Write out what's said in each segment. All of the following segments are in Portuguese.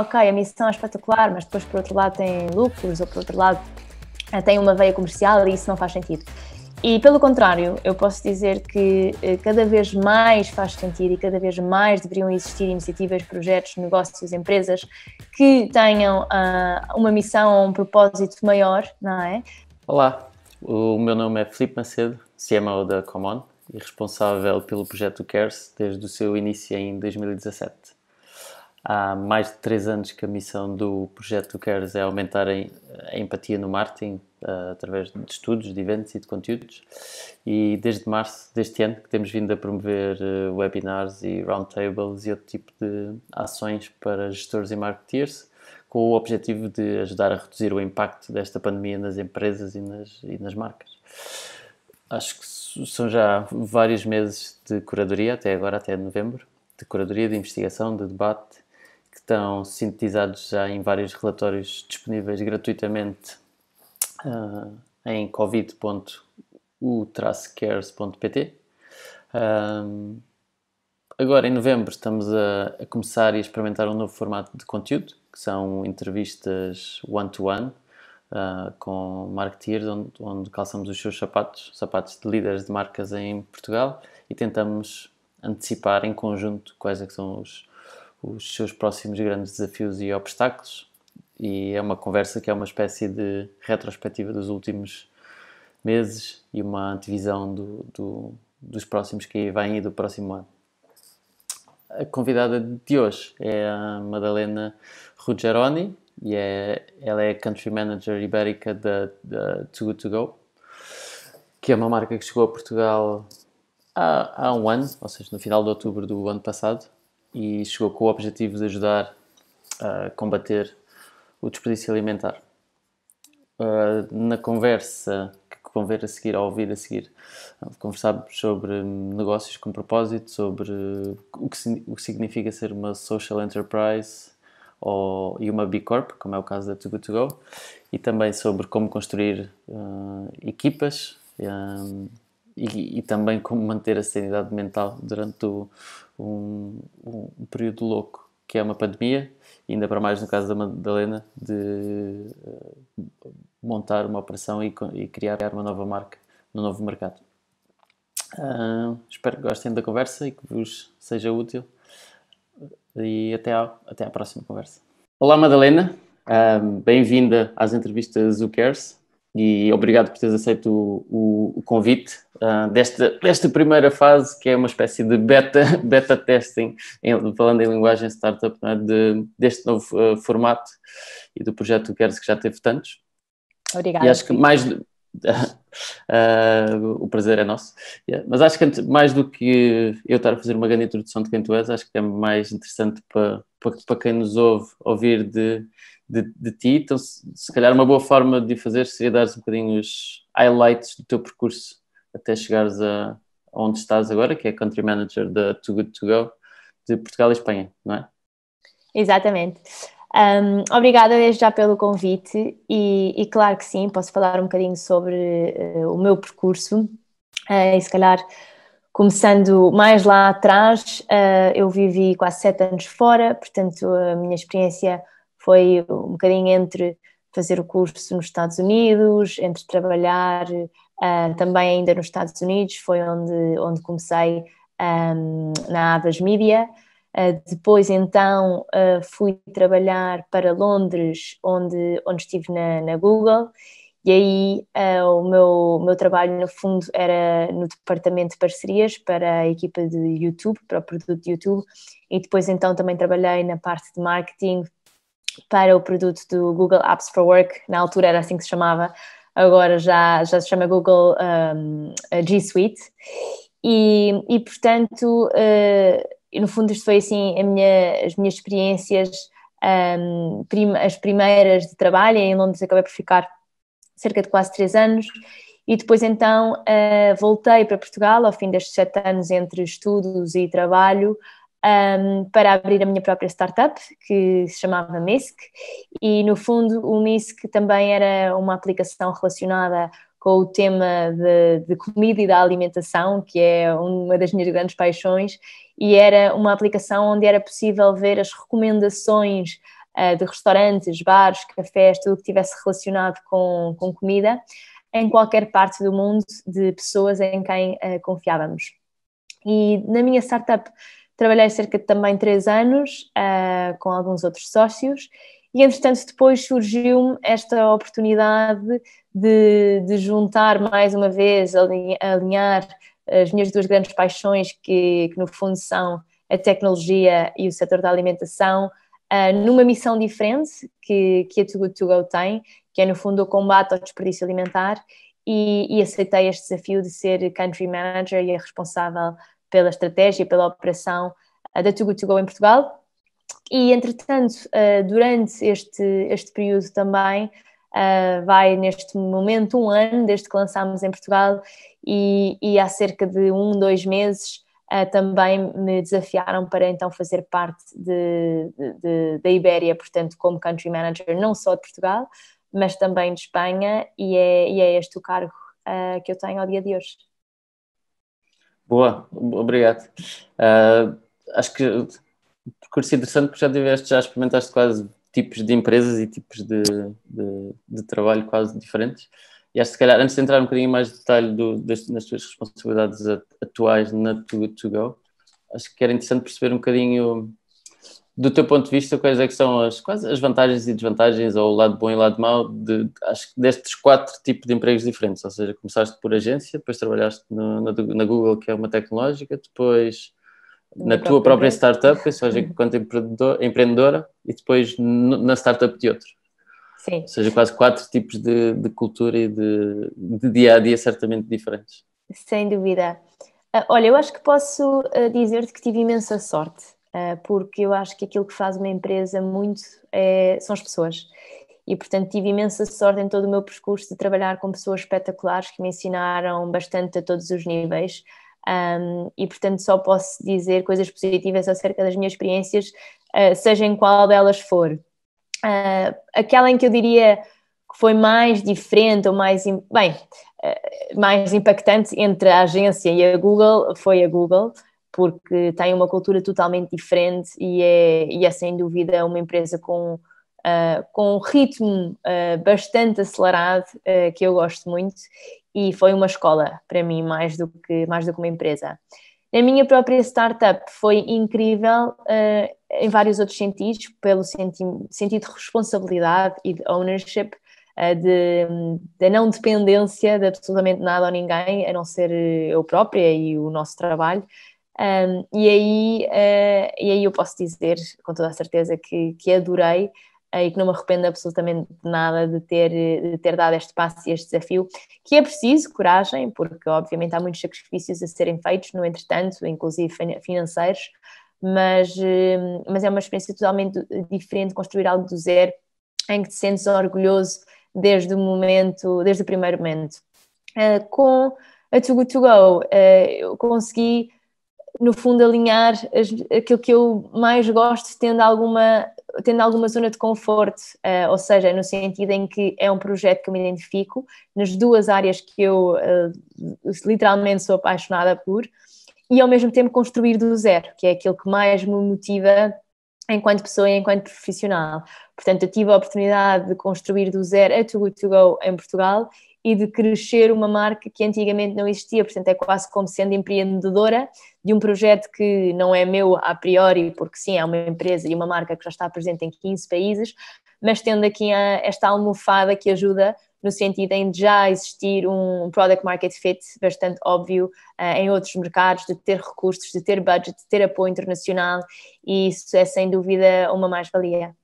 ok, a missão é espetacular, mas depois por outro lado tem lucros, ou por outro lado tem uma veia comercial e isso não faz sentido. E pelo contrário, eu posso dizer que cada vez mais faz sentido e cada vez mais deveriam existir iniciativas, projetos, negócios, empresas que tenham uma missão ou um propósito maior, não é? Olá, o meu nome é Filipe Macedo, CMO da Common e responsável pelo projeto CARES desde o seu início em 2017. Há mais de 3 anos que a missão do projeto CARES é aumentar a empatia no marketing através de estudos, de eventos e de conteúdos, e desde março deste ano que temos vindo a promover webinars e roundtables e outro tipo de ações para gestores e marketeers, com o objetivo de ajudar a reduzir o impacto desta pandemia nas empresas e nas marcas. Acho que são já vários meses de curadoria, até agora, até novembro, de curadoria, de investigação, de debate, que estão sintetizados já em vários relatórios disponíveis gratuitamente em covid.u-cares.pt. Agora, em novembro, estamos a começar e a experimentar um novo formato de conteúdo, que são entrevistas one-to-one, com marketeers, onde calçamos os seus sapatos de líderes de marcas em Portugal, e tentamos antecipar em conjunto quais é que são os seus próximos grandes desafios e obstáculos. E é uma conversa que é uma espécie de retrospectiva dos últimos meses e uma antevisão dos próximos que vêm e do próximo ano. A convidada de hoje é a Madalena Ruggeroni e ela é Country Manager Ibérica da Too Good To Go, que é uma marca que chegou a Portugal há um ano, ou seja, no final de outubro do ano passado, e chegou com o objetivo de ajudar a combater o desperdício alimentar. Na conversa que convém a seguir, ao ouvir a seguir, conversamos sobre negócios com propósito, sobre o que significa ser uma social enterprise e uma B Corp, como é o caso da Too Good To Go, e também sobre como construir equipas e também como manter a sanidade mental durante um período louco, que é uma pandemia, e ainda para mais no caso da Madalena, de montar uma operação e criar uma nova marca no novo mercado. Espero que gostem da conversa e que vos seja útil, e até à próxima conversa. Olá Madalena, bem-vinda às entrevistas do CARES e obrigado por teres aceito o convite desta primeira fase, que é uma espécie de beta testing, falando em linguagem startup, não é? Deste novo formato e do projeto do CARES, que já teve tantos. Obrigada. E acho que o prazer é nosso. Mas acho que mais do que eu estar a fazer uma grande introdução de quem tu és, acho que é mais interessante para quem nos ouve ouvir de ti. Então, se calhar uma boa forma de fazer seria dar-se um bocadinho os highlights do teu percurso até chegares a onde estás agora, que é Country Manager da Too Good To Go, de Portugal e Espanha, não é? Exatamente. Obrigada desde já pelo convite e claro que sim, posso falar um bocadinho sobre o meu percurso e se calhar começando mais lá atrás, eu vivi quase 7 anos fora, portanto a minha experiência foi um bocadinho entre fazer o curso nos Estados Unidos, entre trabalhar também ainda nos Estados Unidos, foi onde comecei na Avas Media. Depois então fui trabalhar para Londres, onde estive na Google, e aí o meu trabalho no fundo era no departamento de parcerias para a equipa de YouTube, para o produto de YouTube, e depois então também trabalhei na parte de marketing para o produto do Google Apps for Work, na altura era assim que se chamava, agora já se chama Google G Suite, e portanto... E no fundo isto foi assim as minhas experiências, as primeiras de trabalho. Em Londres acabei por ficar cerca de quase 3 anos e depois então voltei para Portugal ao fim destes 7 anos entre estudos e trabalho para abrir a minha própria startup, que se chamava Misk, e no fundo o Misk também era uma aplicação relacionada com o tema de comida e da alimentação, que é uma das minhas grandes paixões, e era uma aplicação onde era possível ver as recomendações de restaurantes, bares, cafés, tudo que tivesse relacionado com comida, em qualquer parte do mundo, de pessoas em quem confiávamos. E na minha startup trabalhei cerca de também 3 anos, com alguns outros sócios, e entretanto depois surgiu-me esta oportunidade de juntar mais uma vez, alinhar as minhas 2 grandes paixões, que no fundo são a tecnologia e o setor da alimentação, numa missão diferente que a Too Good To Go tem, que é no fundo o combate ao desperdício alimentar, e aceitei este desafio de ser Country Manager e a responsável pela estratégia e pela operação da Too Good To Go em Portugal. E, entretanto, durante este período também, vai neste momento 1 ano desde que lançámos em Portugal, e há cerca de 2 meses também me desafiaram para então fazer parte da Ibéria, portanto como Country Manager não só de Portugal, mas também de Espanha, e é este o cargo que eu tenho ao dia de hoje. Boa, obrigado. Acho que o percurso é interessante porque já experimentaste quase tipos de empresas e tipos de trabalho quase diferentes. E acho que se calhar, antes de entrar um bocadinho mais de detalhe nas tuas responsabilidades atuais na Too Good To Go, acho que era interessante perceber um bocadinho, do teu ponto de vista, quais é que são quase as vantagens e desvantagens, ou o lado bom e o lado mau, acho que destes 4 tipos de empregos diferentes. Ou seja, começaste por agência, depois trabalhaste na Google, que é uma tecnológica, depois na tua própria startup, ou seja, enquanto empreendedora, e depois na startup de outro. Sim. Ou seja, quase 4 tipos de cultura e de dia-a-dia certamente diferentes. Sem dúvida. Olha, eu acho que posso dizer-te que tive imensa sorte, porque eu acho que aquilo que faz uma empresa muito são as pessoas. E, portanto, tive imensa sorte em todo o meu percurso de trabalhar com pessoas espetaculares que me ensinaram bastante a todos os níveis. E, portanto, só posso dizer coisas positivas acerca das minhas experiências, seja em qual delas for. Aquela em que eu diria que foi mais diferente ou mais impactante entre a agência e a Google foi a Google, porque tem uma cultura totalmente diferente e é sem dúvida uma empresa com um ritmo bastante acelerado, que eu gosto muito, e foi uma escola para mim mais do que uma empresa. A minha própria startup foi incrível em vários outros sentidos, pelo sentido de responsabilidade e de ownership, da não dependência de absolutamente nada ou ninguém, a não ser eu própria e o nosso trabalho. E aí eu posso dizer com toda a certeza que adorei, e que não me arrependo absolutamente de nada de ter dado este passo e este desafio, que é preciso coragem, porque obviamente há muitos sacrifícios a serem feitos, no entretanto, inclusive financeiros, mas é uma experiência totalmente diferente construir algo do zero, em que te sentes orgulhoso desde o primeiro momento. Com a Too Good To Go, eu consegui, no fundo, alinhar aquilo que eu mais gosto, tendo alguma zona de conforto, ou seja, no sentido em que é um projeto que eu me identifico, nas 2 áreas que eu literalmente sou apaixonada por, e ao mesmo tempo construir do zero, que é aquilo que mais me motiva enquanto pessoa e enquanto profissional. Portanto, eu tive a oportunidade de construir do zero a Too Good To Go em Portugal e de crescer uma marca que antigamente não existia, portanto é quase como sendo empreendedora de um projeto que não é meu a priori, porque sim, é uma empresa e uma marca que já está presente em 15 países, mas tendo aqui esta almofada que ajuda no sentido em já existir um product market fit bastante óbvio em outros mercados, de ter recursos, de ter budget, de ter apoio internacional, e isso é sem dúvida uma mais-valia.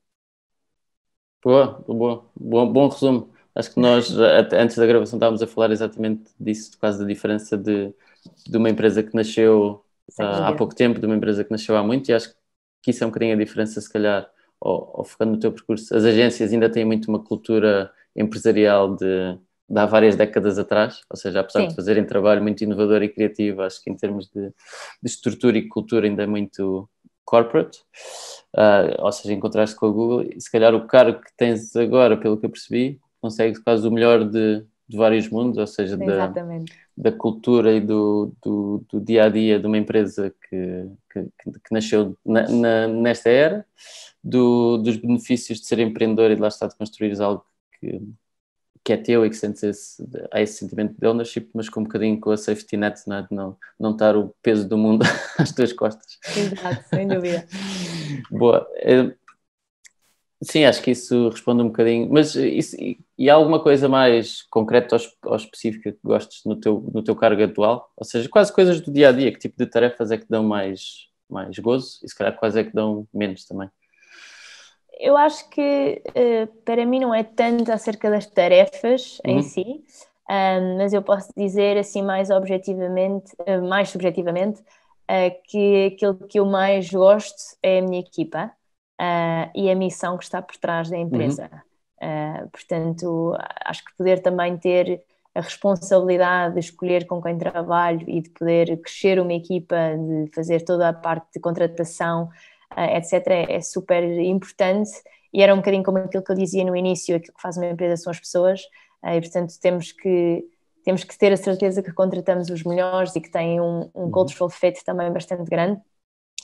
Bom resumo. Acho que nós, antes da gravação, estávamos a falar exatamente disso, quase da diferença de uma empresa que nasceu há pouco tempo, de uma empresa que nasceu há muito, e acho que isso é um bocadinho a diferença, se calhar, ou focando no teu percurso. As agências ainda têm muito uma cultura empresarial de há várias décadas atrás, ou seja, apesar de fazerem trabalho muito inovador e criativo, acho que em termos de estrutura e cultura ainda é muito corporate, ou seja, em contraste com a Google, e se calhar o cargo que tens agora, pelo que eu percebi, consegues quase o melhor de vários mundos, ou seja, da cultura e do dia-a-dia de uma empresa que nasceu nesta era, dos benefícios de ser empreendedor e de lá estar de construir algo que é teu e que sentes há esse sentimento de ownership, mas com um bocadinho com a safety net, não é? De não estar o peso do mundo às tuas costas. Exato, sem dúvida. Boa. Sim, acho que isso responde um bocadinho. Mas e há alguma coisa mais concreta ou específica que gostes no teu cargo atual? Ou seja, quase coisas do dia a dia, que tipo de tarefas é que dão mais gozo e se calhar quais é que dão menos também? Eu acho que para mim não é tanto acerca das tarefas em si, mas eu posso dizer assim mais objetivamente, mais subjetivamente, que aquilo que eu mais gosto é a minha equipa e a missão que está por trás da empresa. Portanto, acho que poder também ter a responsabilidade de escolher com quem trabalho e de poder crescer uma equipa, de fazer toda a parte de contratação, etc., é super importante e era um bocadinho como aquilo que eu dizia no início, aquilo que faz uma empresa são as pessoas, e portanto temos que ter a certeza que contratamos os melhores e que têm um cultural fit também bastante grande.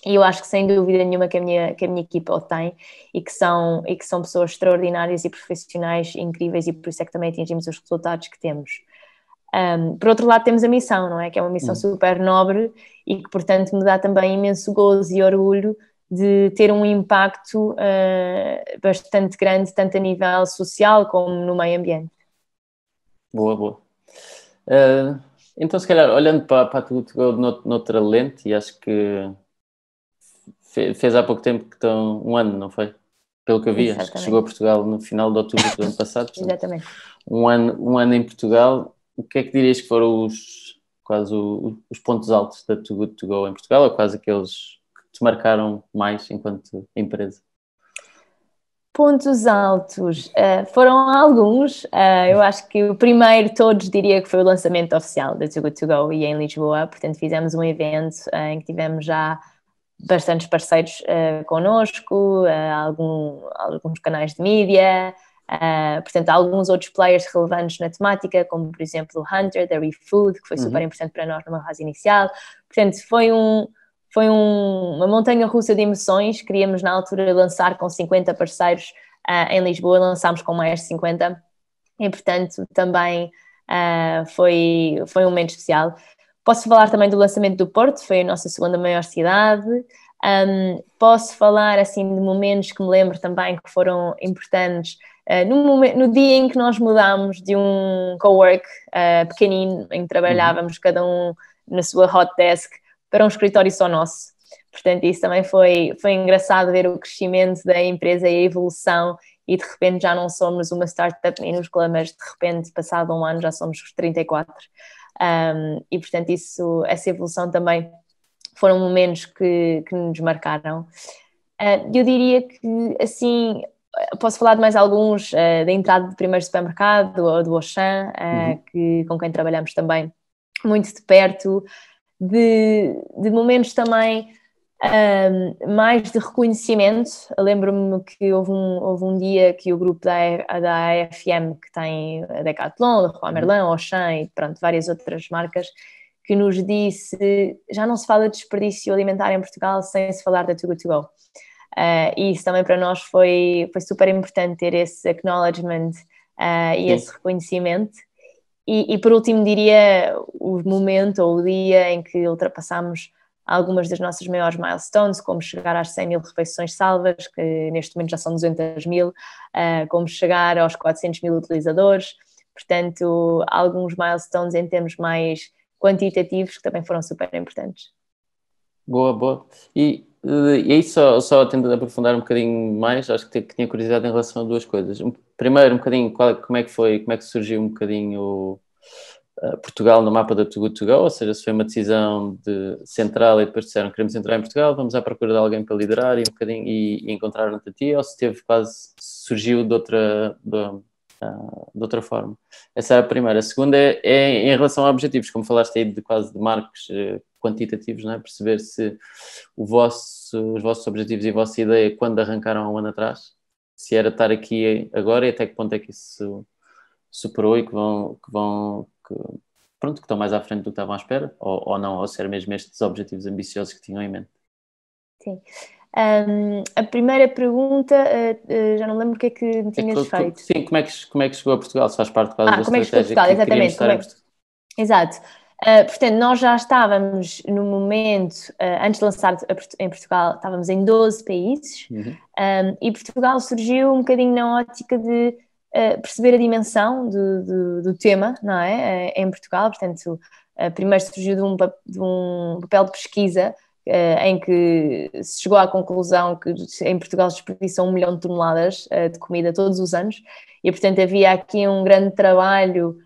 E eu acho que sem dúvida nenhuma que a minha equipa o tem e que são pessoas extraordinárias e profissionais incríveis e por isso é que também atingimos os resultados que temos. Por outro lado temos a missão, não é? Que é uma missão super nobre e que portanto me dá também imenso gozo e orgulho de ter um impacto bastante grande, tanto a nível social como no meio ambiente. Boa. Então, se calhar, olhando para a Too Good To Go noutra lente, e acho que fez há pouco tempo que estão um ano, não foi? Pelo que eu vi, acho que chegou a Portugal no final de outubro do ano passado. Portanto, exatamente. Um ano em Portugal. O que é que dirias que foram os pontos altos da Too Good To Go em Portugal, ou quase aqueles que te marcaram mais enquanto empresa? Pontos altos, foram alguns. Eu acho que o primeiro de todos diria que foi o lançamento oficial da Too Good To Go e em Lisboa. Portanto, fizemos um evento em que tivemos já bastantes parceiros connosco, alguns canais de mídia, portanto, alguns outros players relevantes na temática, como por exemplo o Hunter, da ReFood, que foi super importante para nós numa fase inicial. Portanto, foi uma montanha-russa de emoções. Queríamos na altura lançar com 50 parceiros em Lisboa, lançámos com mais de 50 e portanto também foi um momento especial. Posso falar também do lançamento do Porto, foi a nossa segunda maior cidade. Posso falar assim de momentos que me lembro também que foram importantes. No dia em que nós mudámos de um cowork pequenino, em que trabalhávamos cada um na sua hot desk, para um escritório só nosso. Portanto, isso também foi engraçado ver o crescimento da empresa e a evolução e de repente já não somos uma startup minúscula, mas de repente, passado um ano, já somos os 34. E portanto essa evolução também foram momentos que nos marcaram. Eu diria que assim, posso falar de mais alguns, da entrada do primeiro supermercado, do Auchan, com quem trabalhamos também muito de perto, de momentos também mais de reconhecimento. Eu lembro-me que houve um dia que o grupo da AFM, que tem a Decathlon, a Leroy Merlin, a Auchan e pronto, várias outras marcas, que nos disse: já não se fala de desperdício alimentar em Portugal sem se falar da Too Good To Go. E isso também para nós foi super importante, ter esse acknowledgement e esse reconhecimento. E por último diria o momento ou o dia em que ultrapassámos algumas das nossas maiores milestones, como chegar às 100 mil refeições salvas, que neste momento já são 200 mil, como chegar aos 400 mil utilizadores. Portanto, alguns milestones em termos mais quantitativos que também foram super importantes. Boa. E aí só tentando aprofundar um bocadinho mais, acho que tinha curiosidade em relação a duas coisas. Primeiro, um bocadinho, como é que surgiu um bocadinho Portugal no mapa da Too Good To Go, ou seja, se foi uma decisão central e depois disseram: queremos entrar em Portugal, vamos à procura de alguém para liderar e encontraram-te a ti, ou se surgiu de outra forma. Essa é a primeira. A segunda é em relação a objetivos, como falaste aí de quase de marcos quantitativos, não é? Perceber se os vossos objetivos e a vossa ideia, quando arrancaram há um ano atrás, se era estar aqui agora e até que ponto é que isso superou e que estão mais à frente do que estavam à espera, ou não, ou se eram mesmo estes objetivos ambiciosos que tinham em mente. Sim. A primeira pergunta, já não lembro o que é que me tinhas feito. Sim, como é que chegou a Portugal? Se faz parte quase da como é que chegou a estratégia Portugal, que exatamente. queríamos estar em Portugal? Exato. Portanto, nós já estávamos no momento, antes de lançar em Portugal, estávamos em 12 países, e Portugal surgiu um bocadinho na ótica de perceber a dimensão do tema, não é? Em Portugal, portanto, primeiro surgiu de um papel de pesquisa em que se chegou à conclusão que em Portugal se desperdiçam 1 milhão de toneladas de comida todos os anos, e portanto havia aqui um grande trabalho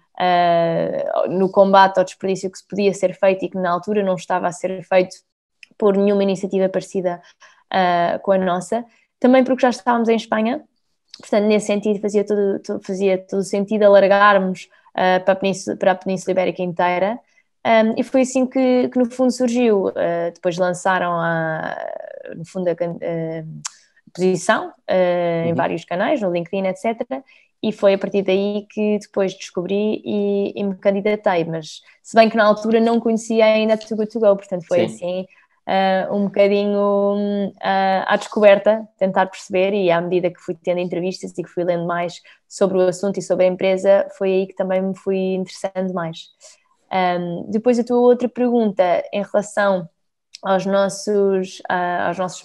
no combate ao desperdício que se podia ser feito e que na altura não estava a ser feito por nenhuma iniciativa parecida com a nossa. Também porque já estávamos em Espanha, portanto nesse sentido fazia todo sentido alargarmos para a Península Ibérica inteira. E foi assim que no fundo surgiu. Depois lançaram no fundo a posição em vários canais, no LinkedIn, etc. E foi a partir daí que depois descobri e me candidatei, mas se bem que na altura não conhecia ainda Too Good To Go, portanto foi assim um bocadinho à descoberta, tentar perceber, e à medida que fui tendo entrevistas e que fui lendo mais sobre o assunto e sobre a empresa, foi aí que também me fui interessando mais. Depois a tua outra pergunta em relação aos nossos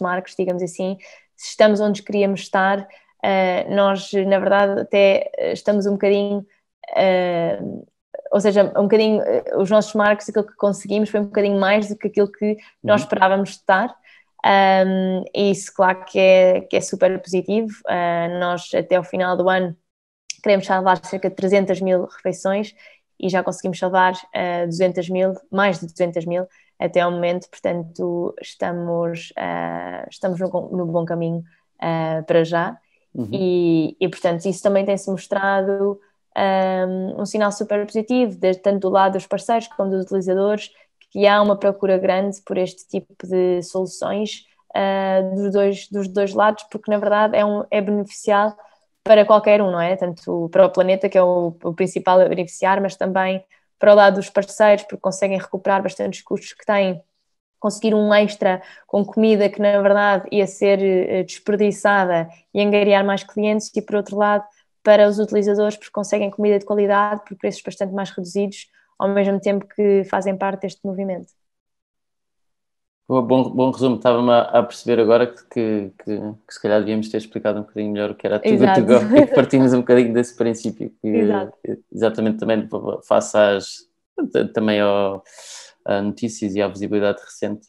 marcos, digamos assim, se estamos onde queríamos estar, nós na verdade até estamos um bocadinho, ou seja, um bocadinho, os nossos marcos, aquilo que conseguimos foi um bocadinho mais do que aquilo que nós esperávamos estar. E isso claro que é super positivo. Nós até ao final do ano queremos salvar cerca de 300 mil refeições e já conseguimos salvar 200 mil, mais de 200 mil até ao momento, portanto estamos no bom caminho para já. E portanto isso também tem-se mostrado um sinal super positivo, tanto do lado dos parceiros como dos utilizadores, que há uma procura grande por este tipo de soluções dos dois lados, porque na verdade é beneficial para qualquer um, não é? Tanto para o planeta, que é o principal a beneficiar, mas também para o lado dos parceiros, porque conseguem recuperar bastante os custos que têm, conseguir um extra com comida que na verdade ia ser desperdiçada e angariar mais clientes, e por outro lado para os utilizadores, porque conseguem comida de qualidade por preços bastante mais reduzidos, ao mesmo tempo que fazem parte deste movimento. Bom resumo. Estava-me a perceber agora que se calhar devíamos ter explicado um bocadinho melhor o que era Too Good To Go, porque partimos um bocadinho desse princípio, que exatamente também face também a notícias e à visibilidade recente,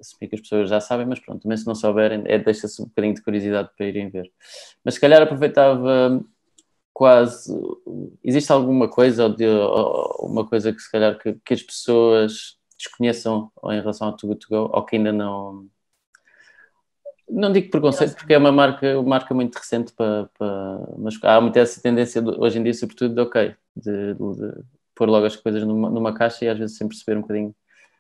assumir que as pessoas já sabem, mas pronto, também se não souberem, deixa-se um bocadinho de curiosidade para irem ver. Mas se calhar aproveitava existe alguma coisa ou uma coisa que se calhar que as pessoas desconheçam em relação ao Too Good To Go, ou que ainda não digo preconceito, porque é uma marca muito recente, mas há muita essa tendência hoje em dia, sobretudo, de pôr logo as coisas numa caixa e às vezes sem perceber um bocadinho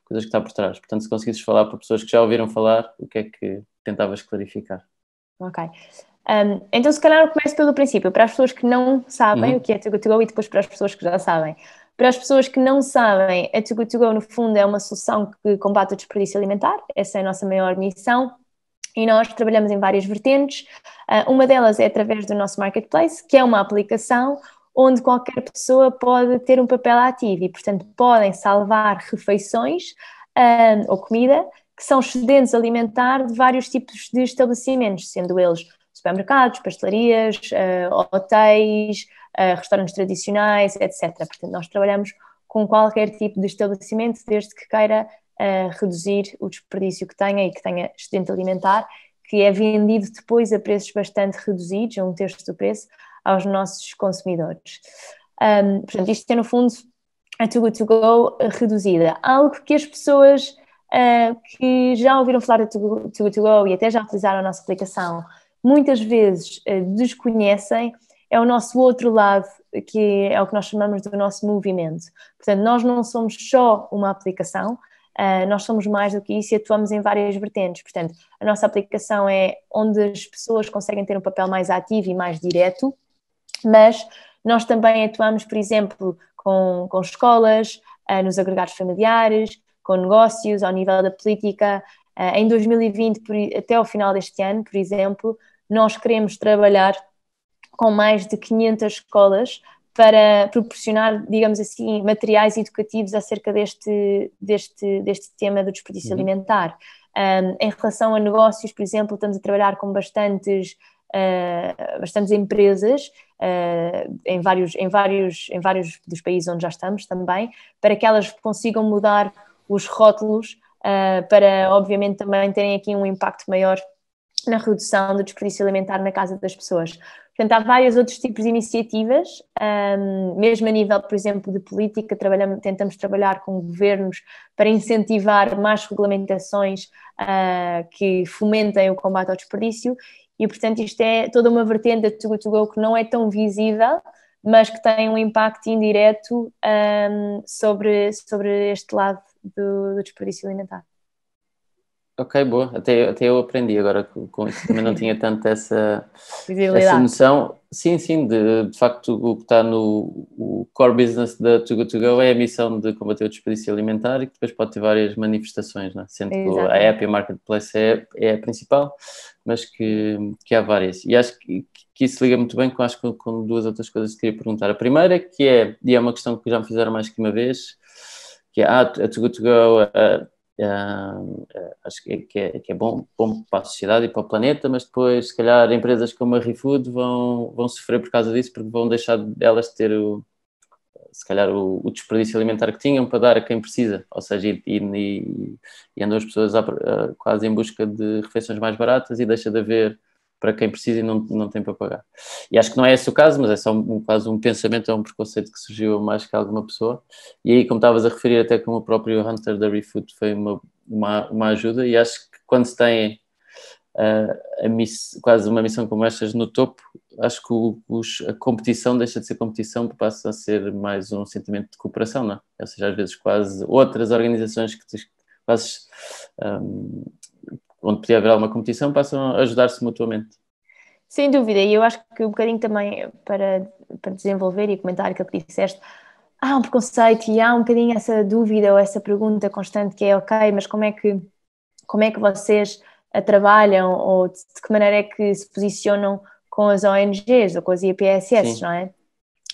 coisas que está por trás. Portanto, se conseguisses falar para pessoas que já ouviram falar, o que é que tentavas clarificar? Ok. Então, se calhar eu começo pelo princípio, para as pessoas que não sabem o que é Too Good To Go, e depois para as pessoas que já sabem. Para as pessoas que não sabem, a Too Good To Go, no fundo, é uma solução que combate o desperdício alimentar. Essa é a nossa maior missão. E nós trabalhamos em várias vertentes. Uma delas é através do nosso marketplace, que é uma aplicação onde qualquer pessoa pode ter um papel ativo e, portanto, podem salvar refeições ou comida que são excedentes alimentares de vários tipos de estabelecimentos, sendo eles supermercados, pastelarias, hotéis, restaurantes tradicionais, etc. Portanto, nós trabalhamos com qualquer tipo de estabelecimento, desde que queira reduzir o desperdício que tenha e que tenha excedente alimentar, que é vendido depois a preços bastante reduzidos, a 1/3 do preço, aos nossos consumidores. Portanto, isto é no fundo a Too Good To Go reduzida. Algo que as pessoas que já ouviram falar da Too Good To Go e até já utilizaram a nossa aplicação muitas vezes desconhecem é o nosso outro lado, que é o que nós chamamos do nosso movimento. Portanto, nós não somos só uma aplicação, nós somos mais do que isso e atuamos em várias vertentes. Portanto, a nossa aplicação é onde as pessoas conseguem ter um papel mais ativo e mais direto, mas nós também atuamos, por exemplo, com escolas, nos agregados familiares, com negócios, ao nível da política, Em 2020, até ao final deste ano, por exemplo, nós queremos trabalhar com mais de 500 escolas para proporcionar, digamos assim, materiais educativos acerca deste tema do desperdício alimentar. Em relação a negócios, por exemplo, estamos a trabalhar com bastantes empresas em vários dos países onde já estamos também, para que elas consigam mudar os rótulos para, obviamente, também terem aqui um impacto maior na redução do desperdício alimentar na casa das pessoas. Portanto, há vários outros tipos de iniciativas, mesmo a nível, por exemplo, de política, tentamos trabalhar com governos para incentivar mais regulamentações que fomentem o combate ao desperdício e, portanto, isto é toda uma vertente da Too Good To Go que não é tão visível, mas que tem um impacto indireto sobre este lado do desperdício alimentar. Ok, boa. Até eu aprendi agora com isso. Também não tinha tanto essa noção. Sim, de facto, o que está o core business da Too Good To Go é a missão de combater o desperdício alimentar e que depois pode ter várias manifestações, não é? Sendo que a app e a marketplace é a principal, mas que há várias. E acho que isso liga muito bem com duas outras coisas que queria perguntar. A primeira, e é uma questão que já me fizeram mais que uma vez, que é a Too Good To Go... acho que é bom para a sociedade e para o planeta, mas depois, se calhar, empresas como a ReFood vão sofrer por causa disso, porque vão deixar delas de ter, se calhar, o desperdício alimentar que tinham para dar a quem precisa, ou seja, e andam as pessoas quase em busca de refeições mais baratas e deixa de haver para quem precisa e não tem para pagar. E acho que não é esse o caso, mas é só quase um pensamento, é um preconceito que surgiu mais que alguma pessoa. E aí, como estavas a referir até com o próprio Hunter da ReFood, foi uma ajuda, e acho que quando se tem quase uma missão como estas no topo, acho que a competição deixa de ser competição, passa a ser mais um sentimento de cooperação, não é? Ou seja, às vezes quase outras organizações que quase... onde podia haver alguma competição, passam a ajudar-se mutuamente. Sem dúvida, e eu acho que um bocadinho também para desenvolver e comentar aquilo que disseste, há um preconceito e há um bocadinho essa dúvida ou essa pergunta constante que é ok, mas como é que vocês trabalham ou de que maneira é que se posicionam com as ONGs ou com as IPSS, Sim. não é?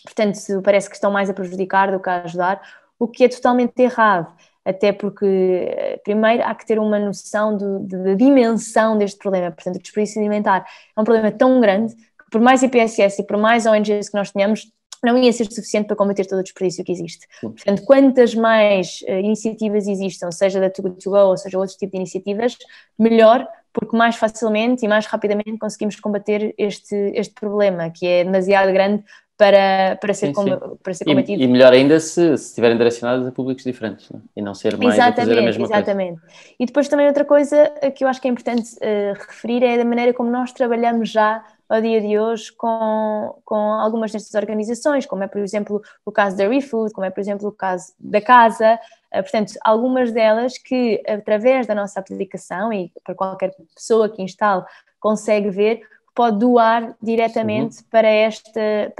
Portanto, parece que estão mais a prejudicar do que a ajudar, o que é totalmente errado. Até porque, primeiro, há que ter uma noção da dimensão deste problema. Portanto, o desperdício alimentar é um problema tão grande que, por mais IPSS e por mais ONGs que nós tenhamos, não ia ser suficiente para combater todo o desperdício que existe. Portanto, quantas mais iniciativas existam, seja da Too Good To Go ou seja outro tipo de iniciativas, melhor, porque mais facilmente e mais rapidamente conseguimos combater este problema, que é demasiado grande para ser combatido. E melhor ainda se estiverem direcionadas a públicos diferentes, não é? E não ser mais a fazer a mesma coisa. Exatamente. E depois também outra coisa que eu acho que é importante referir é da maneira como nós trabalhamos já ao dia de hoje com algumas destas organizações, como é, por exemplo, o caso da ReFood, como é, por exemplo, o caso da Casa. Portanto, algumas delas que, através da nossa aplicação e para qualquer pessoa que instale, consegue ver, pode doar diretamente para estas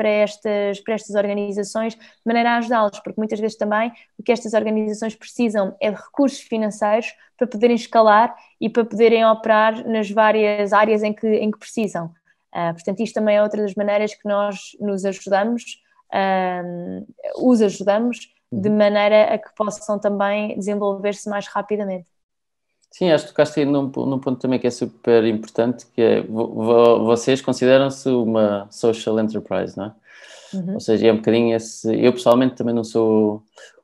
organizações de maneira a ajudá-los, porque muitas vezes também o que estas organizações precisam é de recursos financeiros para poderem escalar e para poderem operar nas várias áreas em que precisam. Portanto, isto também é outra das maneiras que nós os ajudamos de maneira a que possam também desenvolver-se mais rapidamente. Sim, acho que tocaste aí num ponto também que é super importante, que é vocês consideram-se uma social enterprise, não é? Ou seja, é um bocadinho esse... Eu pessoalmente também não sou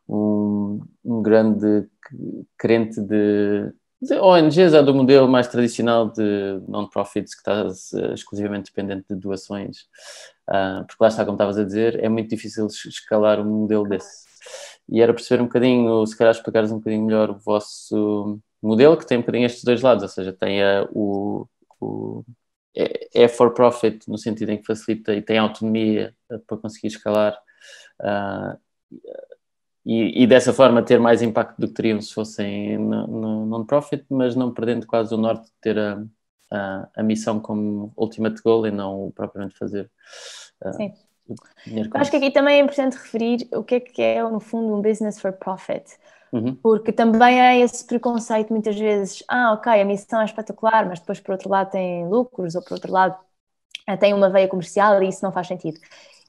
um grande crente de ONGs, é do modelo mais tradicional de non-profits que está exclusivamente dependente de doações, porque lá está, como estavas a dizer, é muito difícil escalar um modelo desse. E era perceber um bocadinho, se calhar explicares um bocadinho melhor o vosso modelo, que tem um bocadinho estes dois lados, ou seja, tem é for profit no sentido em que facilita e tem autonomia para conseguir escalar e dessa forma ter mais impacto do que teriam se fossem no non-profit, mas não perdendo quase o norte de ter a missão como ultimate goal e não propriamente fazer dinheiro com Eu acho que aqui também é importante referir o que é, no fundo, um business for profit. Porque também há esse preconceito muitas vezes, ok, a missão é espetacular, mas depois por outro lado tem lucros, ou por outro lado tem uma veia comercial e isso não faz sentido.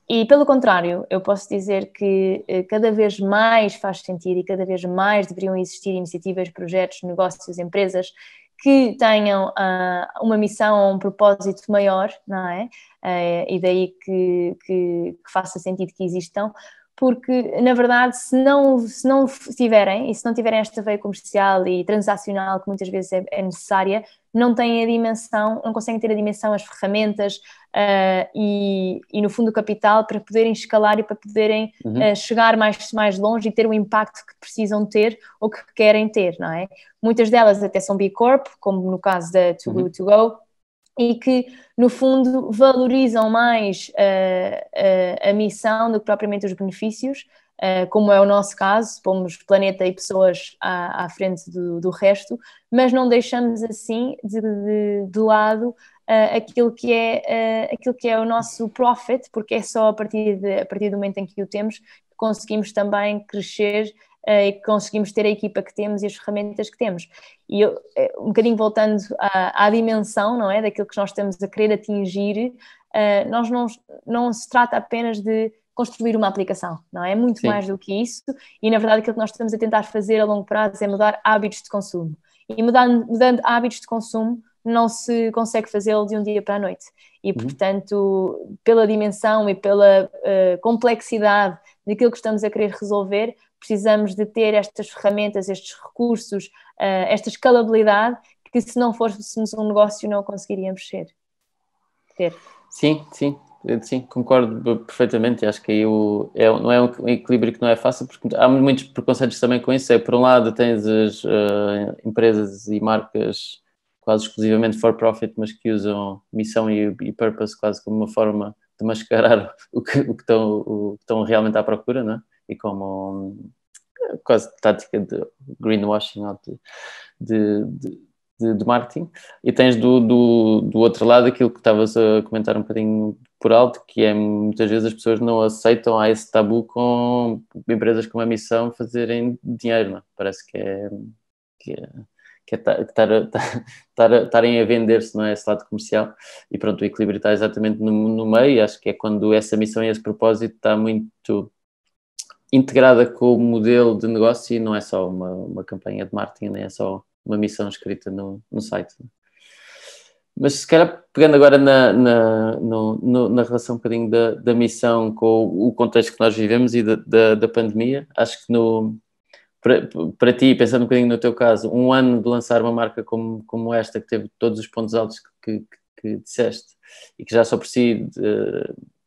E pelo contrário, eu posso dizer que cada vez mais faz sentido e cada vez mais deveriam existir iniciativas, projetos, negócios, empresas que tenham uma missão ou um propósito maior, não é? E daí que faça sentido que existam, porque, na verdade, se não tiverem, e se não tiverem esta veia comercial e transacional que muitas vezes é necessária, não têm a dimensão, não conseguem ter a dimensão, as ferramentas e no fundo o capital para poderem escalar e para poderem chegar mais longe e ter o impacto que precisam ter ou que querem ter, não é? Muitas delas até são B Corp, como no caso da Too Good To Go, e que, no fundo, valorizam mais a missão do que propriamente os benefícios, como é o nosso caso, pomos planeta e pessoas à frente do resto, mas não deixamos assim de lado aquilo que é o nosso profit, porque é só a partir do momento em que o temos que conseguimos também crescer e que conseguimos ter a equipa que temos e as ferramentas que temos. E eu, um bocadinho voltando à dimensão, não é, daquilo que nós estamos a querer atingir, nós não se trata apenas de construir uma aplicação, não é? É muito mais do que isso, e na verdade aquilo que nós estamos a tentar fazer a longo prazo é mudar hábitos de consumo. E mudando hábitos de consumo não se consegue fazê-lo de um dia para a noite. E, portanto, pela dimensão e pela complexidade daquilo que estamos a querer resolver, precisamos de ter estas ferramentas, estes recursos, esta escalabilidade, que se não fôssemos um negócio não conseguiríamos ter. Sim, concordo perfeitamente. Acho que aí não é um equilíbrio que não é fácil, porque há muitos preconceitos também com isso. Por um lado tens as empresas e marcas quase exclusivamente for profit, mas que usam missão e purpose quase como uma forma de mascarar o que estão realmente à procura, não é? E como quase tática de greenwashing ou de marketing. E tens do outro lado aquilo que estavas a comentar um bocadinho por alto, que é muitas vezes as pessoas não aceitam, há esse tabu com empresas com uma missão fazerem dinheiro, não é? Parece que estarem a vender-se, não é? Esse lado comercial. E pronto, o equilíbrio está exatamente no meio. Acho que é quando essa missão e esse propósito está muito integrada com o modelo de negócio e não é só uma campanha de marketing, nem é só uma missão escrita no site. Mas se calhar pegando agora na relação um bocadinho da missão com o contexto que nós vivemos e da pandemia, acho que para ti, pensando um bocadinho no teu caso, um ano de lançar uma marca como esta, que teve todos os pontos altos que disseste, e que já só por si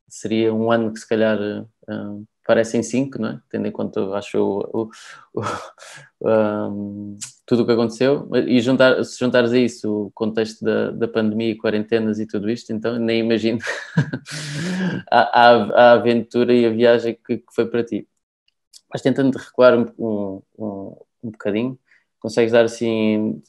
seria um ano que se calhar parecem 5, não é? Tendo em conta, acho, tudo o que aconteceu, e se juntares a isso o contexto da pandemia e quarentenas e tudo isto, então nem imagino a aventura e a viagem que foi para ti. Mas tentando recuar um bocadinho, consegues dar assim,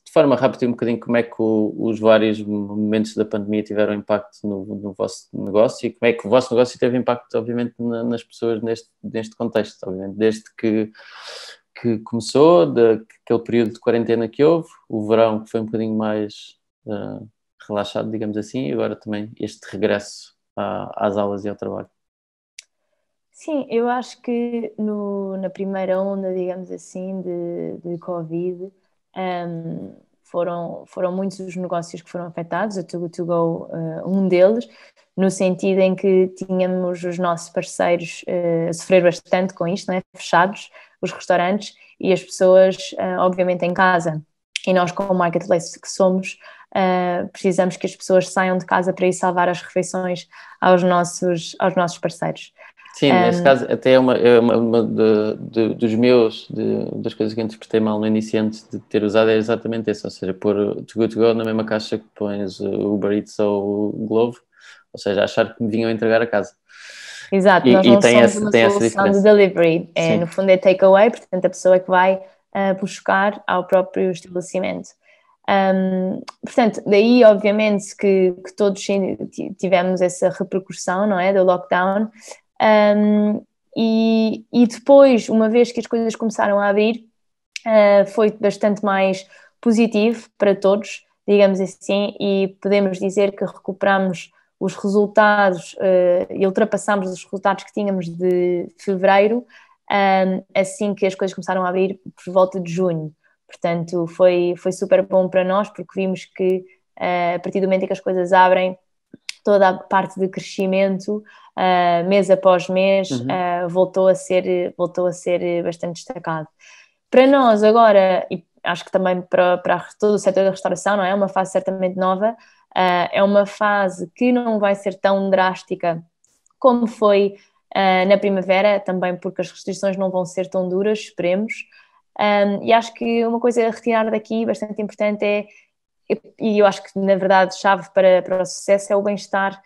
de forma rápida um bocadinho, como é que os vários momentos da pandemia tiveram impacto no vosso negócio e como é que o vosso negócio teve impacto, obviamente, nas pessoas neste contexto, obviamente, desde que começou, daquele período de quarentena que houve, o verão que foi um bocadinho mais relaxado, digamos assim, e agora também este regresso às aulas e ao trabalho. Sim, eu acho que na primeira onda, digamos assim, de Covid, foram muitos os negócios que foram afetados, a Too Good To Go, um deles, no sentido em que tínhamos os nossos parceiros a sofrer bastante com isto, não é? Fechados, os restaurantes e as pessoas, obviamente, em casa. E nós, como marketplace que somos, precisamos que as pessoas saiam de casa para ir salvar as refeições aos nossos parceiros. Sim, nesse caso até é uma das coisas que eu interpretei mal no início antes de ter usado é exatamente isso, ou seja, pôr Too Good To Go na mesma caixa que pões o Uber Eats ou o Glovo, ou seja, achar que me vinham entregar a casa. Exato, nós não somos uma solução de delivery, no fundo é takeaway, portanto a pessoa é que vai buscar ao próprio estabelecimento. Portanto, daí obviamente que todos tivemos essa repercussão, não é, do lockdown, E depois, uma vez que as coisas começaram a abrir, foi bastante mais positivo para todos, digamos assim, e podemos dizer que recuperamos os resultados e ultrapassámos os resultados que tínhamos de fevereiro, assim que as coisas começaram a abrir por volta de junho. Portanto, foi super bom para nós, porque vimos que a partir do momento em que as coisas abrem, toda a parte de crescimento, mês após mês, voltou a ser bastante destacado. Para nós agora, e acho que também para todo o setor da restauração, não é? Uma fase certamente nova, é uma fase que não vai ser tão drástica como foi na primavera, também porque as restrições não vão ser tão duras, esperemos. E acho que uma coisa a retirar daqui bastante importante e eu acho que na verdade chave para o sucesso é o bem-estar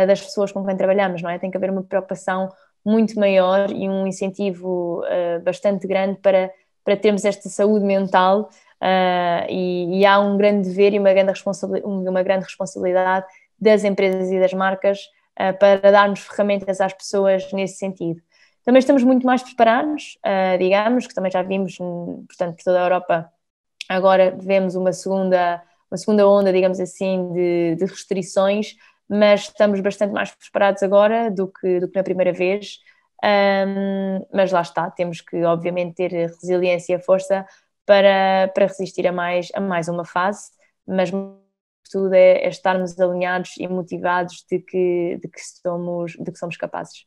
das pessoas com quem trabalhamos, não é? Tem que haver uma preocupação muito maior e um incentivo bastante grande para termos esta saúde mental e há um grande dever e uma grande responsabilidade das empresas e das marcas para darmos ferramentas às pessoas nesse sentido. Também estamos muito mais preparados, digamos, que também já vimos, portanto, por toda a Europa, agora vemos uma segunda onda, digamos assim, de restrições, mas estamos bastante mais preparados agora do que na primeira vez. Mas lá está, temos que obviamente ter resiliência e força para resistir a mais uma fase, mas tudo é estarmos alinhados e motivados de que somos capazes.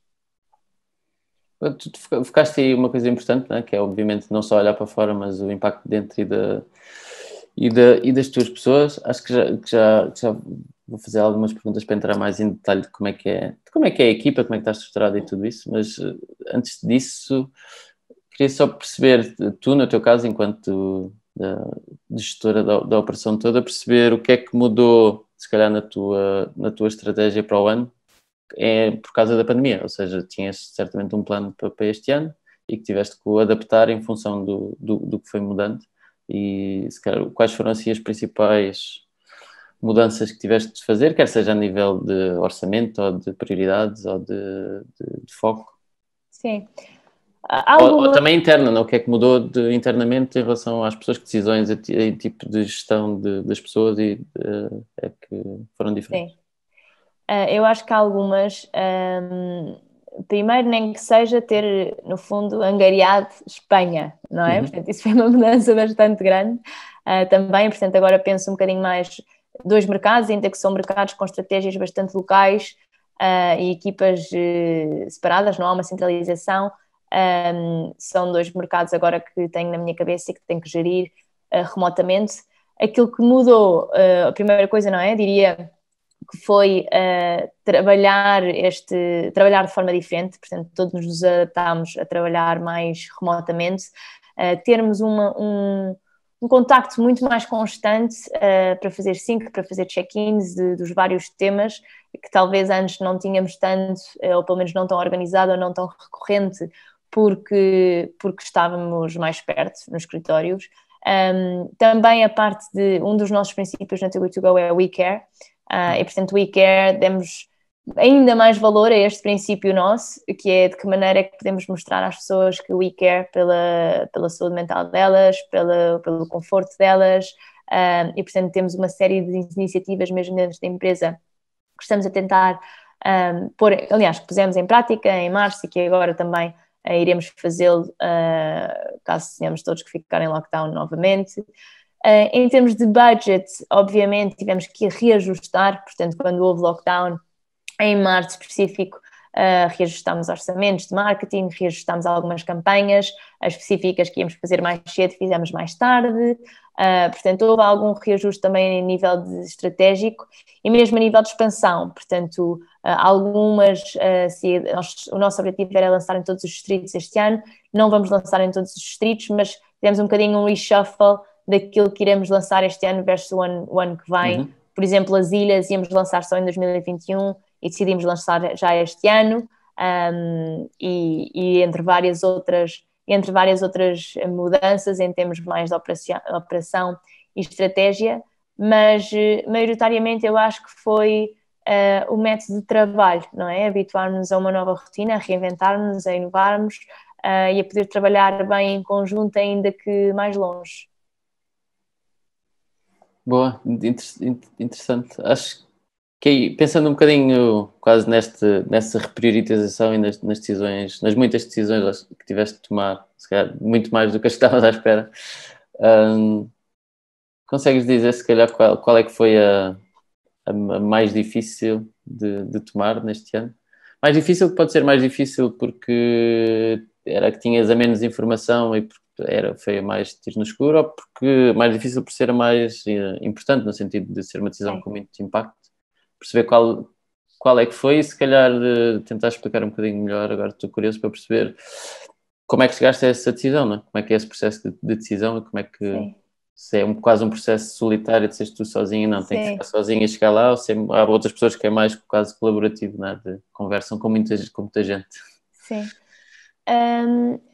Tu focaste aí uma coisa importante, né? Que é obviamente não só olhar para fora, mas o impacto dentro e das tuas pessoas. Acho que já vou fazer algumas perguntas para entrar mais em detalhe de como é que é a equipa, como é que está estruturada e tudo isso, mas antes disso queria só perceber, tu no teu caso, enquanto gestora da operação toda, perceber o que é que mudou, se calhar na tua estratégia para o ano, por causa da pandemia, ou seja, tinhas certamente um plano para este ano e que tiveste que o adaptar em função do que foi mudando. E se calhar, quais foram assim as principais mudanças que tiveste de fazer, quer seja a nível de orçamento ou de prioridades ou de foco? Sim. Ou também interna, não? O que é que mudou internamente em relação às pessoas, que decisões e tipo de gestão das pessoas é que foram diferentes? Sim. Eu acho que há algumas. Primeiro, nem que seja ter, no fundo, angariado Espanha, não é? Portanto, isso foi uma mudança bastante grande. Também, portanto, agora penso um bocadinho mais dois mercados, ainda que são mercados com estratégias bastante locais e equipas separadas, não há uma centralização. São dois mercados agora que tenho na minha cabeça e que tenho que gerir remotamente. Aquilo que mudou, a primeira coisa, não é? Diria que foi trabalhar de forma diferente, portanto todos nos adaptámos a trabalhar mais remotamente, termos um contacto muito mais constante para fazer sync, para fazer check-ins dos vários temas, que talvez antes não tínhamos tanto, ou pelo menos não tão organizado ou não tão recorrente, porque estávamos mais perto nos escritórios. Também a parte de um dos nossos princípios na Too Good To Go é We Care, e portanto We Care, demos ainda mais valor a este princípio nosso, que é de que maneira é que podemos mostrar às pessoas que We Care pela saúde mental delas, pelo conforto delas, e portanto temos uma série de iniciativas mesmo dentro da empresa que estamos a tentar pôr, aliás, que pusemos em prática em março e que agora também iremos fazê-lo caso tenhamos todos que ficar em lockdown novamente. Em termos de budget, obviamente tivemos que reajustar, portanto quando houve lockdown em março específico, reajustámos orçamentos de marketing, reajustámos algumas campanhas específicas que íamos fazer mais cedo, fizemos mais tarde. Portanto, houve algum reajuste também a nível estratégico e mesmo a nível de expansão. Portanto, o nosso objetivo era lançar em todos os distritos este ano, não vamos lançar em todos os distritos, mas tivemos um bocadinho um reshuffle daquilo que iremos lançar este ano versus o ano que vem. Por exemplo, as ilhas íamos lançar só em 2021 e decidimos lançar já este ano, e entre várias outras mudanças em termos mais de operação e estratégia, mas maioritariamente eu acho que foi o método de trabalho, não é? Habituar-nos a uma nova rotina, a reinventar-nos, a inovarmos e a poder trabalhar bem em conjunto, ainda que mais longe. Boa, interessante. Acho que aí, pensando um bocadinho quase nessa repriorização e nas decisões, nas muitas decisões que tiveste de tomar, se calhar muito mais do que as que estavas à espera, consegues dizer se calhar qual é que foi a mais difícil de tomar neste ano? Mais difícil que pode ser mais difícil porque era que tinhas a menos informação e porque foi mais tiro no escuro, ou porque mais difícil por ser a mais importante, no sentido de ser uma decisão com muito impacto? Perceber qual é que foi e se calhar tentar explicar um bocadinho melhor, agora estou curioso para perceber como é que chegaste a essa decisão, não é? Como é que é esse processo de decisão e como é que... Sim. Se é quase um processo solitário de seres tu sozinho, não, tem que ficar sozinho e chegar lá, ou se há outras pessoas que é mais quase colaborativo, não é? Conversam com muita gente. Sim.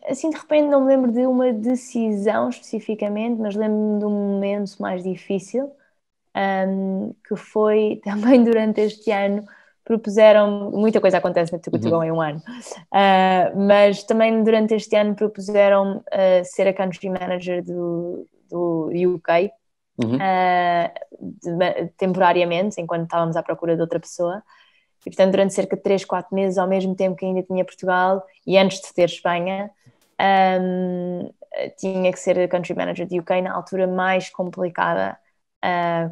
Assim, de repente não me lembro de uma decisão especificamente, mas lembro-me de um momento mais difícil, que foi também durante este ano. Propuseram, muita coisa acontece na Too Good To Go em um ano, mas também durante este ano propuseram ser a Country Manager do UK, temporariamente, enquanto estávamos à procura de outra pessoa. E, portanto, durante cerca de 3, 4 meses, ao mesmo tempo que ainda tinha Portugal e antes de ter Espanha, tinha que ser a Country Manager do UK na altura mais complicada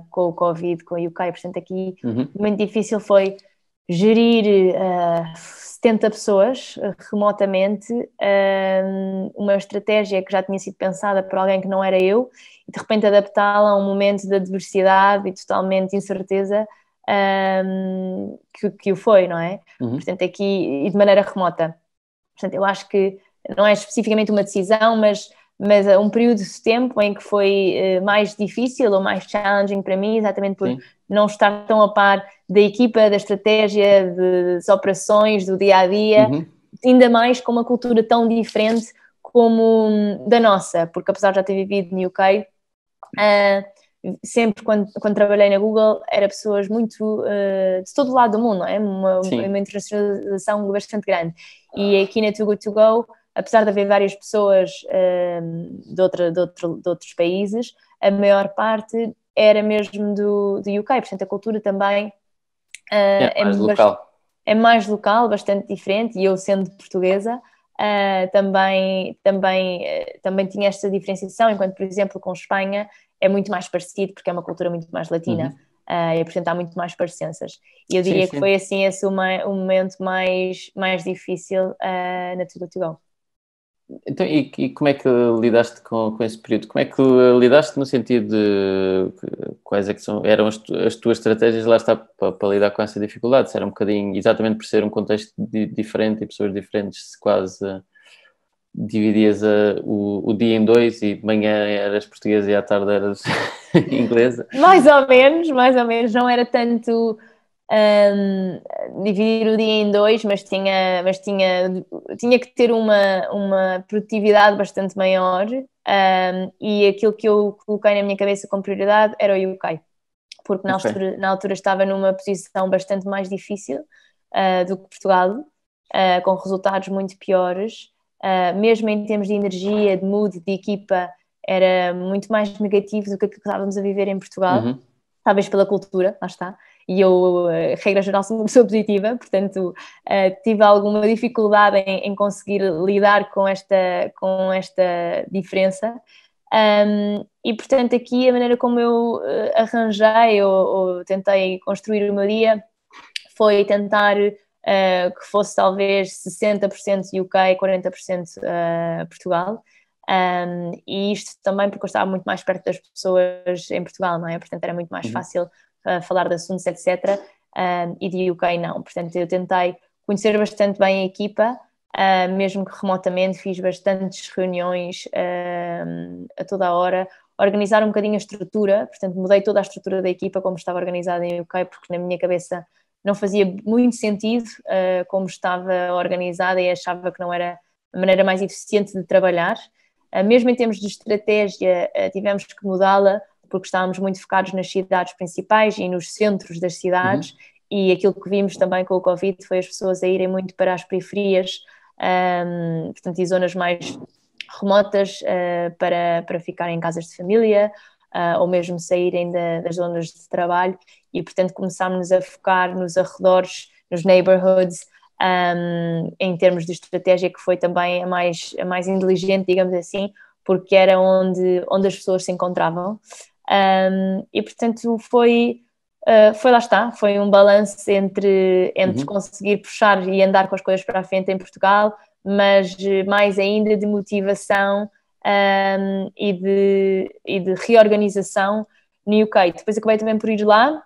com o Covid, com o UK. Portanto, aqui muito difícil foi gerir 70 pessoas remotamente, uma estratégia que já tinha sido pensada por alguém que não era eu, e de repente adaptá-la a um momento de adversidade e totalmente incerteza que o foi, não é? Portanto, aqui, e de maneira remota. Portanto, eu acho que não é especificamente uma decisão, mas um período de tempo em que foi mais difícil ou mais challenging para mim, exatamente por não estar tão a par da equipa, da estratégia, das operações, do dia-a-dia, ainda mais com uma cultura tão diferente como da nossa, porque apesar de já ter vivido no UK, sempre quando trabalhei na Google, era pessoas muito de todo o lado do mundo, não é? Uma internacionalização bastante grande. E aqui na Too Good To Go, apesar de haver várias pessoas de outros países, a maior parte era mesmo do UK, portanto a cultura também é mais local. É mais local, bastante diferente, e eu sendo portuguesa também tinha esta diferenciação, enquanto por exemplo com Espanha é muito mais parecido porque é uma cultura muito mais latina e portanto há muito mais parecenças. E eu diria que foi assim esse o momento mais difícil na Too Good To Go. Então, e como é que lidaste com esse período? Como é que lidaste no sentido de quais é que eram as tuas estratégias lá está para lidar com essa dificuldade? Se era um bocadinho, exatamente por ser um contexto diferente e pessoas diferentes, se quase dividias o dia em dois e de manhã eras portuguesa e à tarde eras inglesa? Mais ou menos, não era tanto dividir o dia em dois, mas tinha que ter uma produtividade bastante maior, e aquilo que eu coloquei na minha cabeça como prioridade era o UK, porque na altura estava numa posição bastante mais difícil do que Portugal, com resultados muito piores, mesmo em termos de energia, de mood, de equipa, era muito mais negativo do que aquilo que estávamos a viver em Portugal, talvez pela cultura, lá está. E eu, regra geral, sou uma pessoa positiva, portanto tive alguma dificuldade em conseguir lidar com esta diferença, e portanto aqui a maneira como eu arranjei ou tentei construir o meu dia foi tentar que fosse talvez 60% UK, 40% Portugal. E isto também porque eu estava muito mais perto das pessoas em Portugal, não é? Portanto era muito mais fácil falar de assuntos, etc. E de UK não. Portanto eu tentei conhecer bastante bem a equipa, mesmo que remotamente, fiz bastantes reuniões a toda a hora, organizar um bocadinho a estrutura, portanto mudei toda a estrutura da equipa como estava organizada em UK, porque na minha cabeça não fazia muito sentido como estava organizada e achava que não era a maneira mais eficiente de trabalhar. Mesmo em termos de estratégia, tivemos que mudá-la porque estávamos muito focados nas cidades principais e nos centros das cidades, e aquilo que vimos também com o Covid foi as pessoas a irem muito para as periferias, portanto, e zonas mais remotas, para ficarem em casas de família, ou mesmo saírem das zonas de trabalho, e portanto começámos a focar nos arredores, nos neighborhoods, em termos de estratégia, que foi também a mais inteligente, digamos assim, porque era onde as pessoas se encontravam. E portanto foi lá está, foi um balanço entre conseguir puxar e andar com as coisas para a frente em Portugal, mas mais ainda de motivação e de reorganização no UK. Depois acabei também por ir lá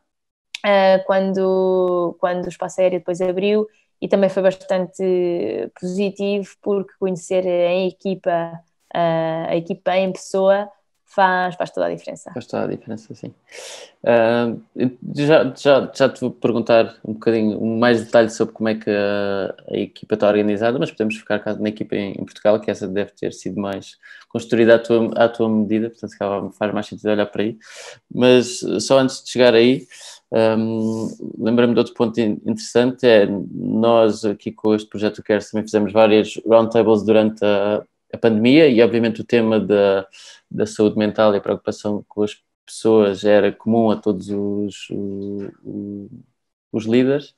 quando o espaço aéreo depois abriu, e também foi bastante positivo, porque conhecer a equipa em pessoa faz toda a diferença. Faz toda a diferença, sim. Já te vou perguntar um bocadinho mais detalhe sobre como é que a equipa está organizada, mas podemos ficar na equipa em Portugal, que essa deve ter sido mais construída à tua medida, portanto faz mais sentido olhar para aí. Mas só antes de chegar aí, lembrei-me de outro ponto interessante, nós aqui com este projeto do CARES também fizemos várias roundtables durante a pandemia, e obviamente o tema da saúde mental e a preocupação com as pessoas era comum a todos os líderes,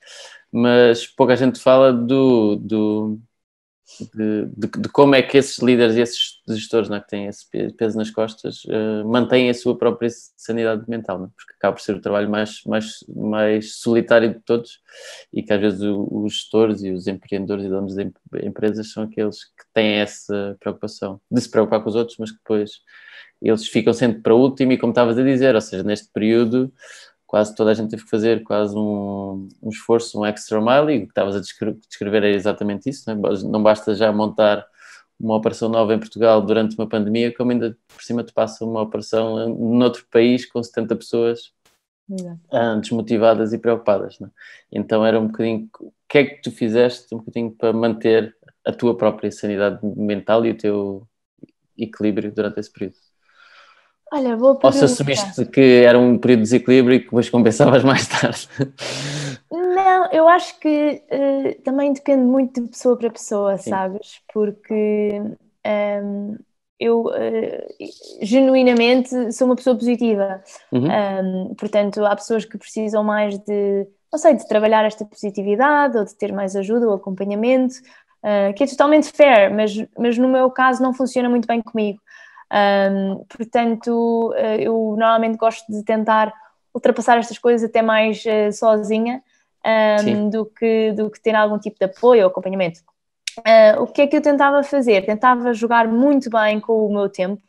mas pouca gente fala de como é que esses líderes e esses gestores, não é, que têm esse peso nas costas, mantêm a sua própria sanidade mental, não é? Porque acaba por ser o trabalho mais solitário de todos, e que às vezes os gestores e os empreendedores e donos de empresas são aqueles que têm essa preocupação de se preocupar com os outros, mas que depois eles ficam sempre para o último, e como estavas a dizer, ou seja, neste período quase toda a gente teve que fazer quase um esforço, um extra mile, e o que estavas a descrever é exatamente isso, não basta já montar uma operação nova em Portugal durante uma pandemia, como ainda por cima te passa uma operação noutro país com 70 pessoas desmotivadas e preocupadas, não é? Então era um bocadinho, o que é que tu fizeste um bocadinho para manter a tua própria sanidade mental e o teu equilíbrio durante esse período? Olha, boa Ou se pergunta. assumiste que era um período de desequilíbrio e que depois compensavas mais tarde? Não, eu acho que também depende muito de pessoa para pessoa, Sim. sabes? Porque eu genuinamente sou uma pessoa positiva. Portanto, há pessoas que precisam mais de, não sei, de trabalhar esta positividade, ou de ter mais ajuda ou acompanhamento, que é totalmente fair, mas no meu caso não funciona muito bem comigo. Portanto, eu normalmente gosto de tentar ultrapassar estas coisas até mais sozinha, do que ter algum tipo de apoio ou acompanhamento. O que é que eu tentava fazer? Tentava jogar muito bem com o meu tempo.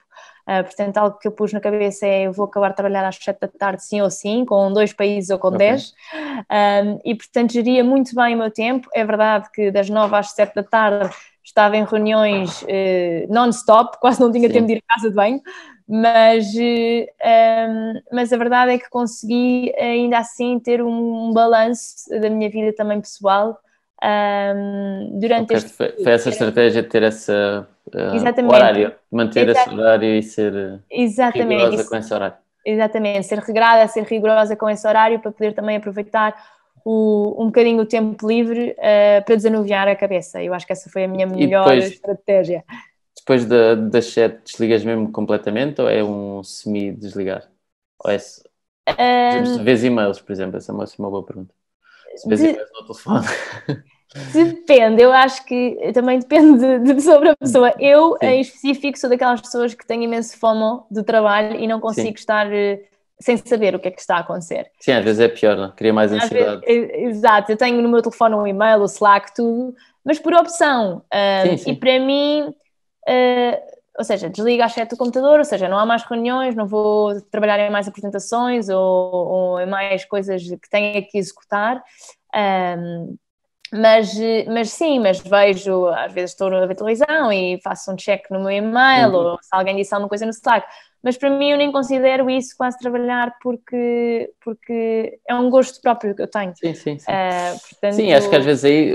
Portanto, algo que eu pus na cabeça é: eu vou acabar de trabalhar às 7 da tarde, sim ou sim, com 2 países ou com 10. E portanto geria muito bem o meu tempo. É verdade que das 9 às 7 da tarde estava em reuniões non-stop, quase não tinha tempo de ir à casa de banho, mas a verdade é que consegui ainda assim ter um balanço da minha vida também pessoal durante este período. Foi essa estratégia de ter esse horário, manter esse horário e ser rigorosa com esse horário. Exatamente, ser regrada, ser rigorosa com esse horário, para poder também aproveitar um bocadinho o tempo livre para desanuviar a cabeça. Eu acho que essa foi a minha melhor estratégia. Depois das 7, desligas mesmo completamente, ou é um semi-desligar? Ou é se vês e-mails, por exemplo? Essa é uma boa pergunta. Se vês e-mails no telefone. Depende, eu acho que também depende de pessoa para pessoa. Eu, em específico, sou daquelas pessoas que têm imenso FOMO do trabalho e não consigo estar sem saber o que é que está a acontecer. Sim, às vezes é pior, não? Cria mais ansiedade. Exato, eu tenho no meu telefone um e-mail, o Slack, tudo, mas por opção. E para mim, ou seja, desliga às 7 do computador, ou seja, não há mais reuniões, não vou trabalhar em mais apresentações ou em mais coisas que tenha que executar. Mas vejo, às vezes estou a ver televisão e faço um check no meu e-mail, ou se alguém disse alguma coisa no Slack. Mas para mim eu nem considero isso quase trabalhar, porque é um gosto próprio que eu tenho. Sim. Portanto... Sim, acho que às vezes aí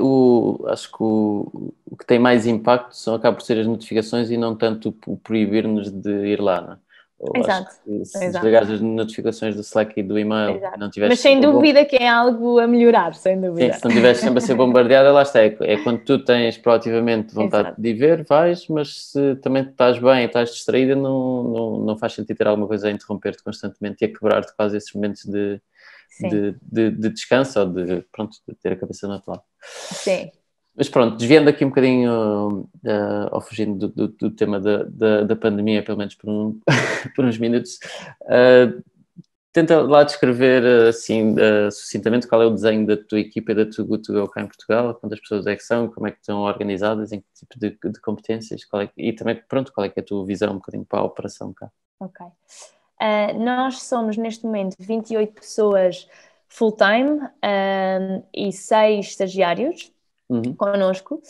acho que o que tem mais impacto acaba por ser as notificações, e não tanto o proibir-nos de ir lá, não é? Ou acho Exato, que se exato, desligares as notificações do Slack e do e-mail e exato. não Mas tiveres sem sempre dúvida que é algo a melhorar, sem sim, dúvida. se não estiveres sempre a ser bombardeada, lá está. É quando tu tens proativamente vontade Exato. de ir ver, vais, mas se também estás bem e estás distraída, não faz sentido ter alguma coisa a interromper-te constantemente e a quebrar-te quase esses momentos Sim, de descanso ou de, pronto, de ter a cabeça no outro lado. sim. Mas pronto, desviando aqui um bocadinho, ou fugindo do tema da pandemia, pelo menos por uns minutos, tenta lá descrever, assim, sucintamente, qual é o desenho da tua equipa e da Too Good To Go cá em Portugal, quantas pessoas é que são, como é que estão organizadas, em que tipo de competências, e também, pronto, qual é que é a tua visão um bocadinho para a operação cá? Ok. Nós somos neste momento 28 pessoas full-time, e 6 estagiários Uhum, connosco.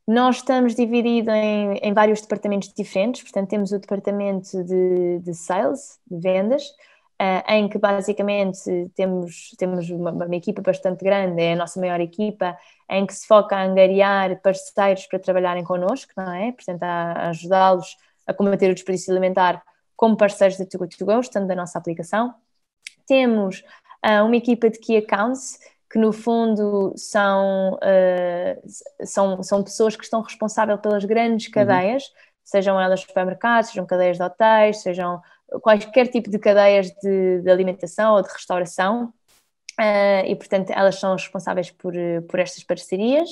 Nós estamos divididos em vários departamentos diferentes, portanto, temos o departamento de sales, de vendas, em que basicamente temos uma equipa bastante grande, é a nossa maior equipa, em que se foca a angariar parceiros para trabalharem connosco, não é? Portanto, a ajudá-los a combater o desperdício alimentar como parceiros da Too Good To Go, estando da nossa aplicação. Temos uma equipa de Key Accounts, que no fundo são pessoas que estão responsáveis pelas grandes uhum, cadeias, sejam elas supermercados, sejam cadeias de hotéis, sejam qualquer tipo de cadeias de alimentação ou de restauração, e portanto elas são responsáveis por estas parcerias.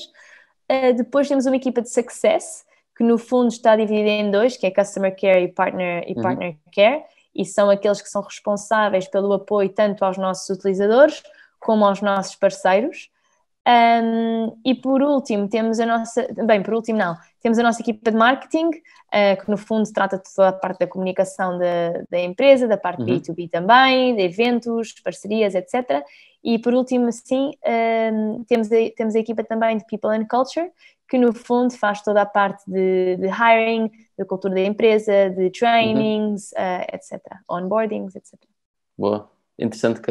Depois temos uma equipa de Success, que no fundo está dividida em dois, que é Customer Care e uhum. Partner Care, e são aqueles que são responsáveis pelo apoio tanto aos nossos utilizadores como aos nossos parceiros. E por último, temos a nossa. Bem, por último, não. Temos a nossa equipa de marketing, que no fundo trata de toda a parte da comunicação da empresa, da parte Uhum. B2B também, de eventos, parcerias, etc. E por último, sim, temos a equipa também de People and Culture, que no fundo faz toda a parte de hiring, da cultura da empresa, de Uhum. trainings, etc. Onboardings, etc. Boa. Interessante que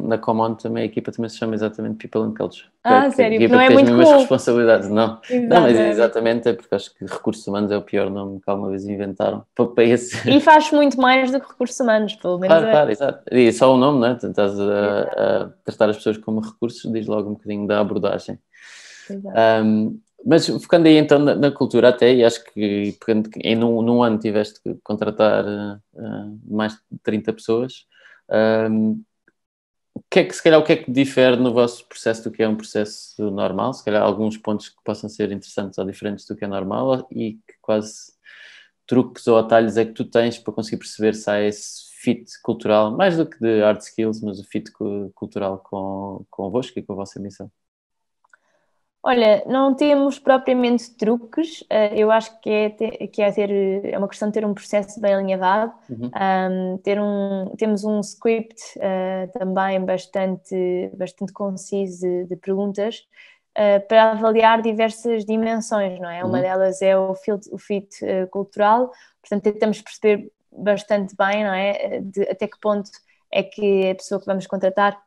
na Common também a equipa também se chama exatamente People and Culture. Ah, Que a sério, que equipa não que é tem as muito mesmas cool. responsabilidades. Não, não, Exato, mas não é é muito cool. exatamente é porque acho que recursos humanos é o pior nome que alguma vez inventaram para esse. E faz muito mais do que recursos humanos, pelo menos Claro, eu claro, exato. E só o nome, né? Estás Exato, a tratar as pessoas como recursos, diz logo um bocadinho da abordagem. exato. Mas focando aí então na cultura até, e acho que pegando que num ano tiveste que contratar mais de 30 pessoas, o que é que, se calhar, o que é que difere no vosso processo do que é um processo normal? Se calhar alguns pontos que possam ser interessantes ou diferentes do que é normal e que quase truques ou atalhos é que tu tens para conseguir perceber se há esse fit cultural, mais do que de hard skills, mas o fit cultural convosco e com a vossa missão. Olha, não temos propriamente truques, eu acho é uma questão de ter um processo bem alinhavado, Uhum, temos um script também bastante conciso de perguntas para avaliar diversas dimensões, não é? Uma uhum, delas é o fit cultural, portanto tentamos perceber bastante bem, não é? Até que ponto é que a pessoa que vamos contratar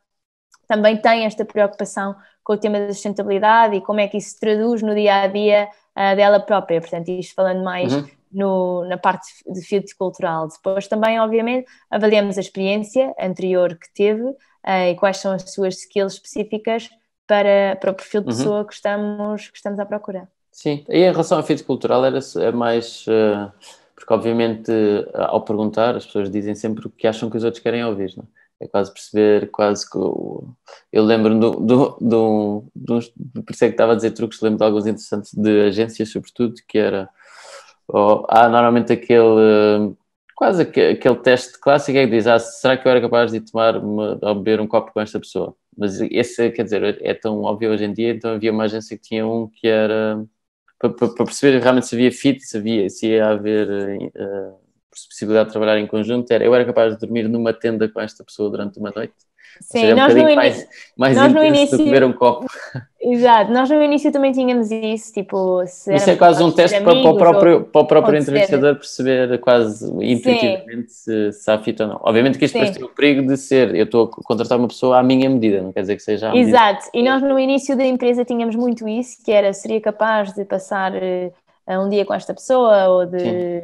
também tem esta preocupação com o tema da sustentabilidade e como é que isso se traduz no dia a dia dela própria. Portanto, isto falando mais uhum. na parte de fit cultural. Depois também, obviamente, avaliamos a experiência anterior que teve e quais são as suas skills específicas para o perfil de Uhum. pessoa que estamos à procura. Sim, e em relação ao fit cultural é mais porque obviamente ao perguntar as pessoas dizem sempre o que acham que os outros querem ouvir, não é? É quase perceber, quase que eu lembro por isso é que estava a dizer truques, lembro de alguns interessantes de agências sobretudo, que era há normalmente quase aquele teste clássico é que diz, será que eu era capaz de ou beber um copo com esta pessoa? Mas esse, quer dizer, é tão óbvio hoje em dia, então havia uma agência que tinha um que era para perceber realmente se havia fit, se ia haver possibilidade de trabalhar em conjunto, eu era capaz de dormir numa tenda com esta pessoa durante uma noite. Ou seja, Sim, é um bocadinho mais nós no intenso do que beber início, um copo. exato, nós no início também tínhamos isso, tipo, se Isso é éramos quase um capazes de ser teste para o amigos ou próprio de ser. entrevistador perceber quase Sim, intuitivamente se há fit ou não. Obviamente que isto depois sim. tem o perigo de ser, eu estou a contratar uma pessoa à minha medida, não quer dizer que seja à medida. Exato, e nós no início da empresa tínhamos muito isso, que era, seria capaz de passar um dia com esta pessoa ou Sim.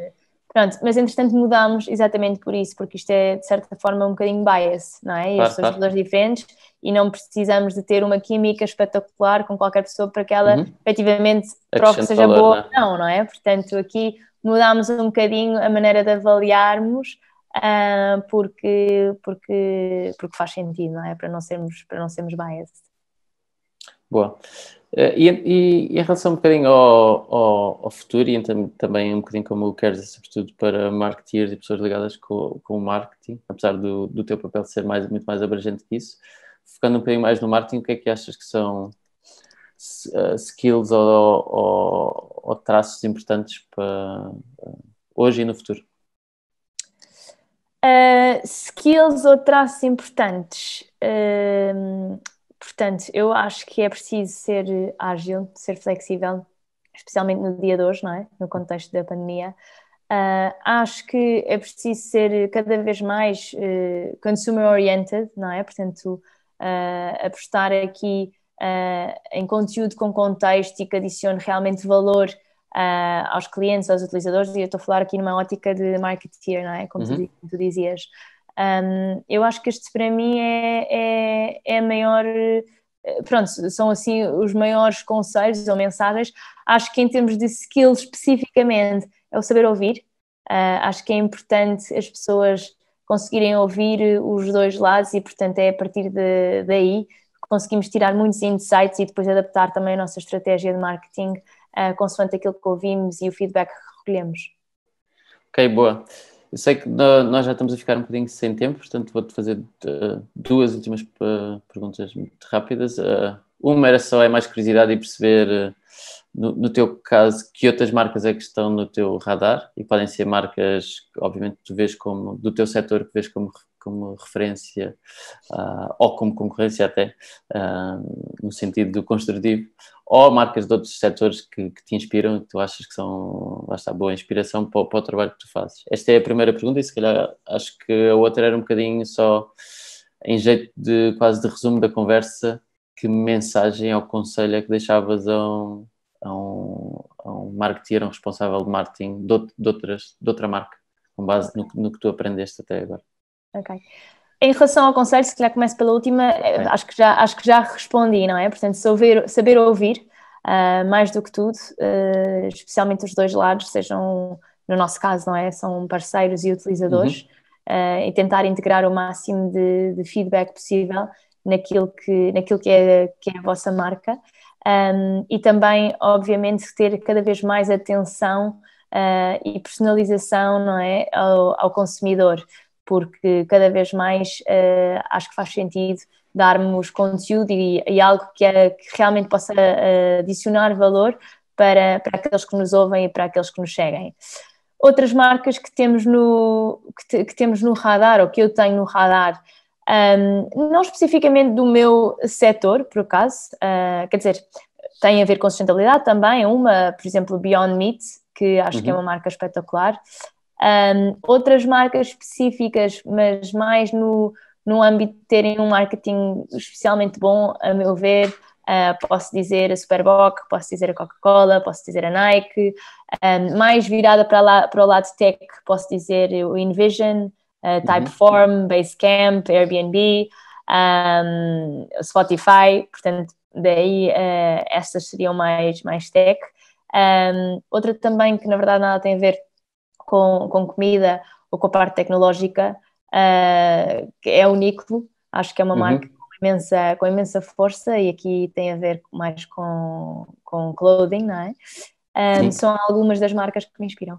Pronto, mas entretanto mudámos exatamente por isso, porque isto é de certa forma um bocadinho bias, não é? E as Claro, pessoas são claro. duas diferentes e não precisamos de ter uma química espetacular com qualquer pessoa para que ela efetivamente prove que Acrescente seja valor, boa não é? ou não é? Portanto, aqui mudámos um bocadinho a maneira de avaliarmos, porque faz sentido, não é? Para não sermos biased. Boa. E em relação um bocadinho ao futuro e também um bocadinho como queres, sobretudo para marketeers e pessoas ligadas com o marketing, apesar do teu papel ser muito mais abrangente que isso, focando um bocadinho mais no marketing, o que é que achas que são skills ou traços importantes para hoje e no futuro? Skills ou traços importantes. Portanto, eu acho que é preciso ser ágil, ser flexível, especialmente no dia de hoje, não é? No contexto da pandemia. Acho que é preciso ser cada vez mais consumer-oriented, não é? Portanto, apostar aqui em conteúdo com contexto e que adicione realmente valor aos clientes, aos utilizadores, e eu estou a falar aqui numa ótica de marketeer, não é? Como tu dizias. Eu acho que este para mim é a maior... Pronto, são assim os maiores conselhos ou mensagens. Acho que em termos de skills especificamente é o saber ouvir. Acho que é importante as pessoas conseguirem ouvir os dois lados e, portanto, é a partir daí que conseguimos tirar muitos insights e depois adaptar também a nossa estratégia de marketing consoante aquilo que ouvimos e o feedback que recolhemos. Ok, boa. Eu sei que nós já estamos a ficar um bocadinho sem tempo, portanto vou-te fazer duas últimas perguntas muito rápidas. Uma é mais curiosidade e perceber, no teu caso, que outras marcas é que estão no teu radar e podem ser marcas que, obviamente, tu vês do teu setor, que vês como referência ou como concorrência até, no sentido do construtivo, ou marcas de outros setores que te inspiram e que tu achas que são, lá está, boa inspiração para o trabalho que tu fazes. Esta é a primeira pergunta e se calhar acho que a outra era um bocadinho só em jeito de quase de resumo da conversa, que mensagem ou conselho é que deixavas a um marketeer, a um responsável de marketing de outra marca, com base no que tu aprendeste até agora? Ok. Em relação ao conselho, se calhar começo pela última, acho que já respondi, não é? Portanto, saber ouvir, mais do que tudo, especialmente os dois lados, sejam, no nosso caso, não é? São parceiros e utilizadores, e tentar integrar o máximo de feedback possível naquilo que é a vossa marca. E também, obviamente, ter cada vez mais atenção e personalização, não é? Ao consumidor, porque cada vez mais acho que faz sentido darmos conteúdo e algo que realmente possa adicionar valor para aqueles que nos ouvem e para aqueles que nos seguem. Outras marcas que temos que temos no radar, ou que eu tenho no radar, não especificamente do meu setor, por acaso, quer dizer, tem a ver com sustentabilidade também, por exemplo, Beyond Meat, que acho que é uma marca espetacular. Outras marcas específicas, mas mais no âmbito de terem um marketing especialmente bom, a meu ver, posso dizer a Superboc, posso dizer a Coca-Cola, posso dizer a Nike, mais virada para o lado tech, posso dizer o InVision, Typeform, Basecamp, Airbnb, Spotify, portanto, daí essas seriam mais tech. Outra também que na verdade nada tem a ver com comida ou com a parte tecnológica, que é o Níquelo. Acho que é uma marca com imensa força e aqui tem a ver mais com clothing, não é? São algumas das marcas que me inspiram.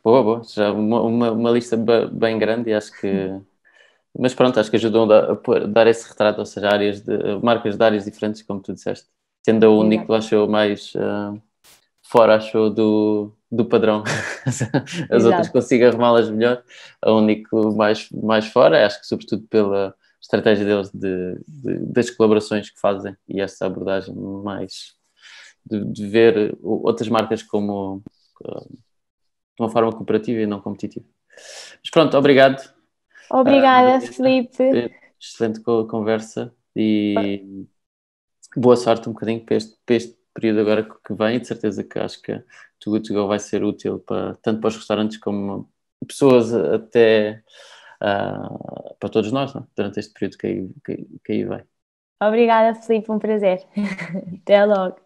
Boa. Já uma lista bem grande e acho que... Mas pronto, acho que ajudam a dar esse retrato, ou seja, marcas de áreas diferentes, como tu disseste. Sendo a única, achou mais... fora, achou do padrão. As outras consigo arrumá-las melhor. A único mais fora, acho que sobretudo pela estratégia deles das colaborações que fazem e essa abordagem mais de ver outras marcas como de uma forma cooperativa e não competitiva. Mas pronto, obrigado. Obrigada, Filipe. Excelente conversa e boa sorte um bocadinho para período agora que vem, de certeza que acho que Too Good To Go vai ser útil tanto para os restaurantes como pessoas, até para todos nós, não? Durante este período que aí vai. Obrigada, Filipe, um prazer. Até logo.